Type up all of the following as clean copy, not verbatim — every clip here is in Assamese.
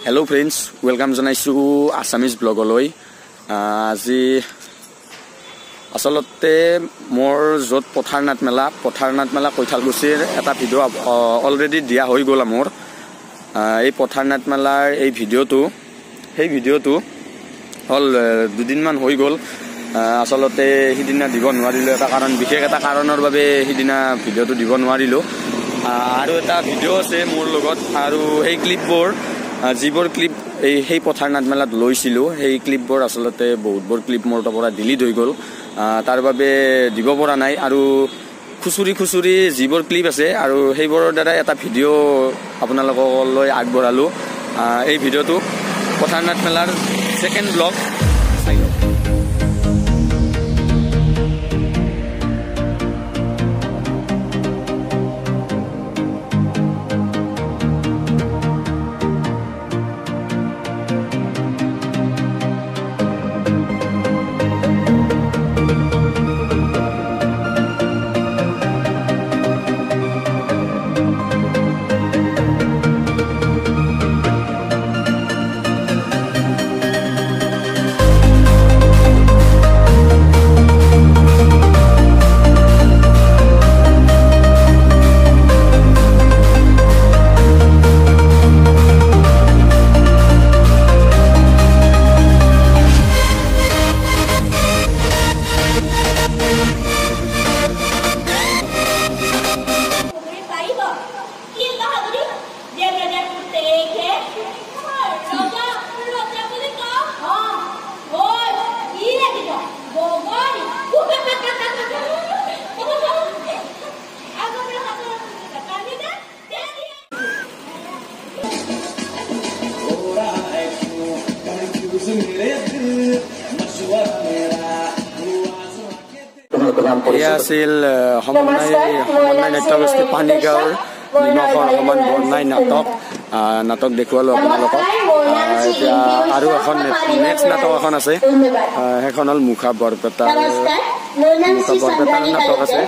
Hello friends, welcome জনাইছো আসামিজ ব্লগলৈ। আজি আসলতে মোৰ যত পথাৰনাথ মেলা কৈঠালগুছিৰ এটা ভিডিও অলৰেডি দিয়া হৈ গ'ল মোৰ। এই পথাৰনাথ মেলাৰ এই ভিডিওটো হল দুদিনমান হৈ গ'ল। আসলতে সিদিনা দিব নোৱাৰিলো, এটা কাৰণ বিশেষ এটা কাৰণৰ বাবে সিদিনা ভিডিওটো দিব নোৱাৰিলো। আৰু এটা ভিডিও আছে মোৰ লগত, আৰু এই ক্লিপবোৰ যিবোৰ ক্লিপ এই পথাৰনাথ মেলাত লৈছিলোঁ, সেই ক্লিপবোৰ আসলতে বহুতবোৰ ক্লিপ মোৰ পৰা ডিলিট হৈ গ'ল, তাৰ বাবে দিব পৰা নাই। আৰু খুচুৰি যিবোৰ ক্লিপ আছে আৰু সেইবোৰৰ দ্বাৰা এটা ভিডিঅ' আপোনালোকলৈ আগবঢ়ালোঁ। এই ভিডিঅ'টো পথাৰনাথ মেলাৰ ছেকেণ্ড ব্লগ। চাই লওক। এয়া আছিল সমন্বয় নাট্যগোষ্ঠী পানীগাঁৱৰ নিমখৰ সমান বৰ্ণাই নাটক দেখুৱালোঁ আপোনালোকক। এতিয়া আৰু এখন নেক্সট নাটক এখন আছে, সেইখন হ'ল মুখা বৰপেটাৰ নাটক আছে।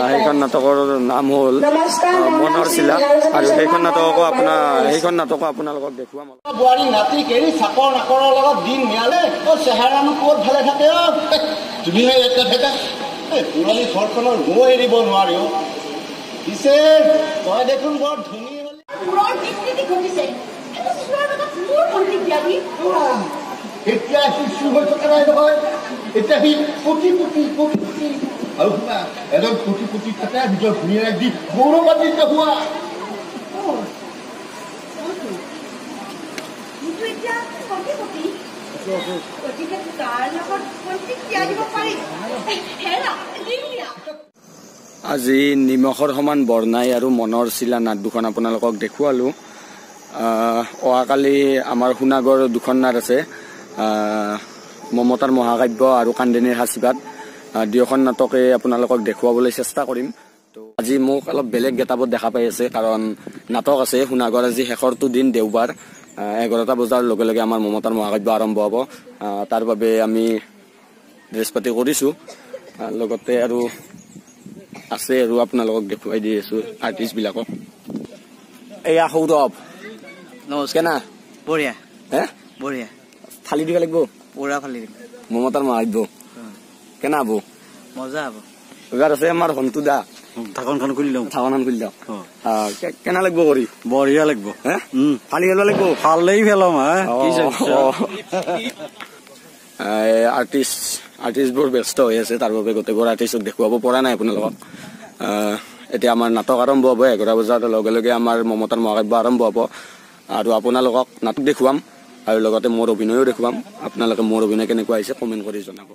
সেইখন নাটকৰ নাম হ'ল মনৰ চিলা, আৰু সেইখন নাটকো আপোনালোকক দেখুৱাম। বোৱাৰী নাতিক এৰি চাকৰ নাকৰৰ লগত দিন নিয়ালে চেহেৰানো ক'ত ভালে থাকে। তুমিহে একে থাকা পুৰণি ঘৰখনৰ মৌ এৰিব নোৱাৰি। পিছে তই দেখোন বৰ ধনী এতিয়া শিশু হৈ থকা নাই নহয়। এতিয়া সি কোটি আৰু শুনা, এজন কোটি থাকে নিজৰ ভূঞাক দি গৌৰৱান্বিত হোৱা। আজি নিমখৰ সমান বৰ্ণাই আৰু মনৰ চিলা নাট দুখন আপোনালোকক দেখুৱালোঁ। অহাকালি আমাৰ সোণাগড় দুখন নাট আছে, মমতাৰ মহাকাব্য আৰু কান্দিনীৰ সাঁচিপাত। দুয়োখন নাটকে আপোনালোকক দেখুৱাবলৈ চেষ্টা কৰিম। তো আজি মোক অলপ বেলেগ গেটাপত দেখা পাই আছে, কাৰণ নাটক আছে সোণাগড়। আজি শেষৰটো দিন দেওবাৰ, 11টা বজাৰ লগে লগে আমাৰ মমতাৰ মহাকাব্য আৰম্ভ হ'ব। তাৰ বাবে আমি ড্ৰেছ পাতি কৰিছোঁ, লগতে আৰু আছে আৰু আপোনালোকক দেখুৱাই দি আছো আৰ্টিষ্টবিলাকক। এয়া সৌৰভ, নমস্কাৰ না। বঢ়িয়া বঢ়িয়া, ফালি দিব লাগিব পুৰা ফালি দিম। মমতাৰ মহাকাব্য কেনা হব? মজা হব। এবাৰ আছে আমাৰ হন্তু দা, ঢাকনখন খুলি লওঁ। কেনা লাগিব কৰি? বঢ়িয়া লাগিব। ফালি খেলিব লাগিব, ফালেই ফেলাম। আৰ্টিষ্টবোৰ ব্যস্ত হৈ আছে, তাৰ বাবে গোটেইবোৰ আৰ্টিষ্টক দেখুৱাব পৰা নাই আপোনালোকক। এতিয়া আমাৰ নাটক আৰম্ভ হ'ব 11 বজাৰ লগে লগে আমাৰ মমতাৰ মহাকাব্য আৰম্ভ হ'ব, আৰু আপোনালোকক নাটক দেখুৱাম আৰু লগতে মোৰ অভিনয়ো দেখুৱাম। আপোনালোকে মোৰ অভিনয় কেনেকুৱা হৈছে কমেণ্ট কৰি জনাব।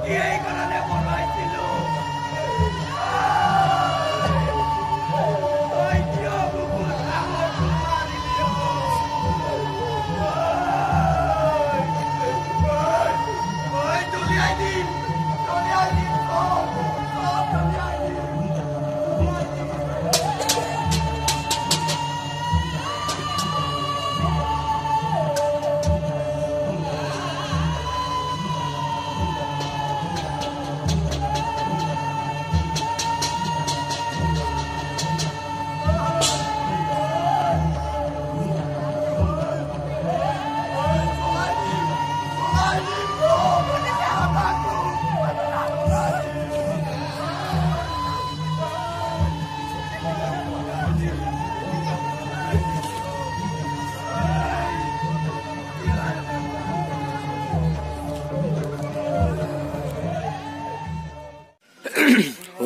Yeah.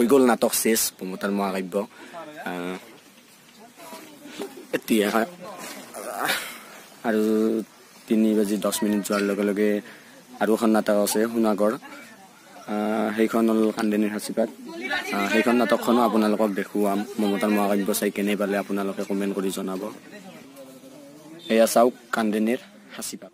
হৈ গ'ল নাটক শেষ প্ৰমোটাৰ মহাকাব্য এতিয়া আৰু 3:10 যোৱাৰ লগে লগে আৰু এখন নাটক আছে সোণাগড় সেইখন হ'ল কান্দিনীৰ সাঁচিপাত সেইখন নাটকখনো আপোনালোকক দেখুৱাম মমতাৰ মহাকাব্য চাই কেনে পালে আপোনালোকে কমেণ্ট কৰি জনাব এয়া চাওক কান্দিনীৰ সাঁচিপাত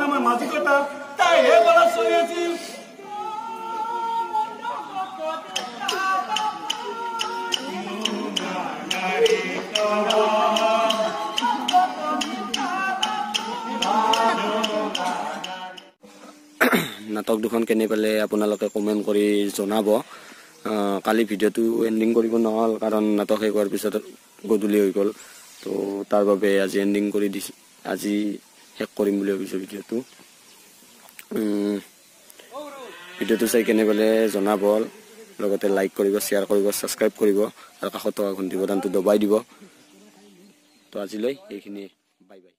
আমাৰ মাজিকতা তাইহে বলা চলি আছিল নাটক দুখন কেনে পালে আপোনালোকে কমেণ্ট কৰি জনাব কালি ভিডিঅ'টো এণ্ডিং কৰিব নহ'ল কাৰণ নাটক শেষ হোৱাৰ পিছত গধূলি হৈ গ'ল তো তাৰ বাবে আজি এণ্ডিং কৰি দিছোঁ আজি শেষ কৰিম বুলি ভাবিছোঁ ভিডিঅ'টো চাই কেনে পালে জনাব লগতে লাইক কৰিব শ্বেয়াৰ কৰিব ছাবস্ক্ৰাইব কৰিব আৰু কাষত থকা ঘণ্টি বটনটো দবাই দিব তো আজিলৈ এইখিনিয়ে বাই বাই